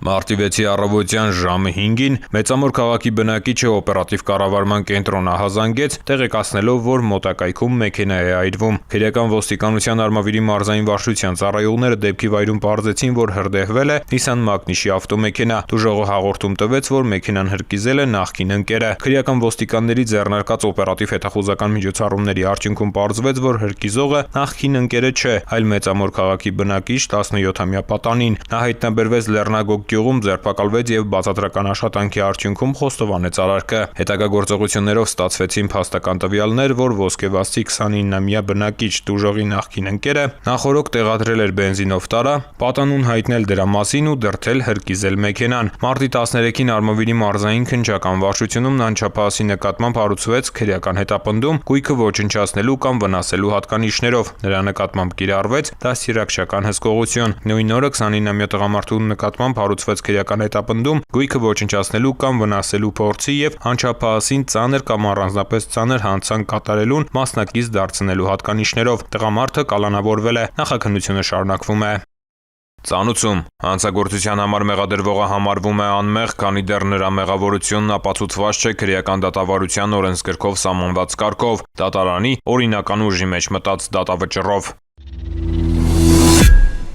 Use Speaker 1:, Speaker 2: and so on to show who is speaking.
Speaker 1: Մարտի 6-ի առավոտյան ժամը 5-ին Մեծամոր քաղաքի բնակիչը օպերատիվ կառավարման կենտրոն ահազանգեց, տեղեկացնելով, որ մոտակայքում մեքենա է այրվում։ Քրեական ոստիկանության Արմավիրի մարզային վարչության ծառայողները դեպքի վայրում պարզեցին, որ հրդեհվել է Nissan Magnich-ի ավտոմեքենա։ Տուժողը հաղորդում տվեց, որ մեքենան հրկիզել է նախկին ընկերը։ Քրեական ոստիկանների ձեռնարկած օպերատիվ հետախուզական միջոցառումների արդյունքում պարզվեց, որ հրկիզողը նախկին ընկերը չէ, այլ Մեծամոր քաղաքի բնակիչ 17-ամյա պատանին։ Նա հայտնաբերվեց Լեռնագոգ գյուղում, ձերբակալվեց եւ բացատրական աշխատանքի արդյունքում խոստովանեց արարքը։ Հետագա գործողություններով ստացվեցին փաստական տվյալներ, որ ոսկեվազցի 29-ամյա բնակիչ տուժողի նախկին ընկերը նախորոք տեղադրել էր բենզինով տարա, պատանուն հայտնել դրա մասին ու դրդել հրկիզել մեքենան։ Մարտի 13-ին Արմավիրի մարզային քննչական վարչությունում անչափահասի նկատմամբ հարուցվեց քրեական հետապնդում գույքը ոչնչացնելու կամ վնասելու հատկանիշներով։ Նրա նկատմամբ կիրառվեց դաստիարակչական հսկողություն։ Նույն օրը 29-ամյա տղամարդու նկատմամբ հարուցվեց քրեական հետապնդում գույքը ոչնչացնելու կամ վնասելու փորձի եւ անչափահասին ծանր կամ առանձնապես ծանր հանցանք կատարելուն մասնակից դարձնելու հատկանիշներով։ Տղամարդը կալանավորվել է։ Նախաքննությունը շարունակվում է։ Ծանուցում հանցագործության համար մեղադրվողը համարվում է անմեղ, քանի դեռ նրա մեղավորությունն ապացուցված չէ քրեական դատավարության օրենսգրքով սահմանված կարգով, դատարանի օրինական ուժի մեջ մտած դատավճռով։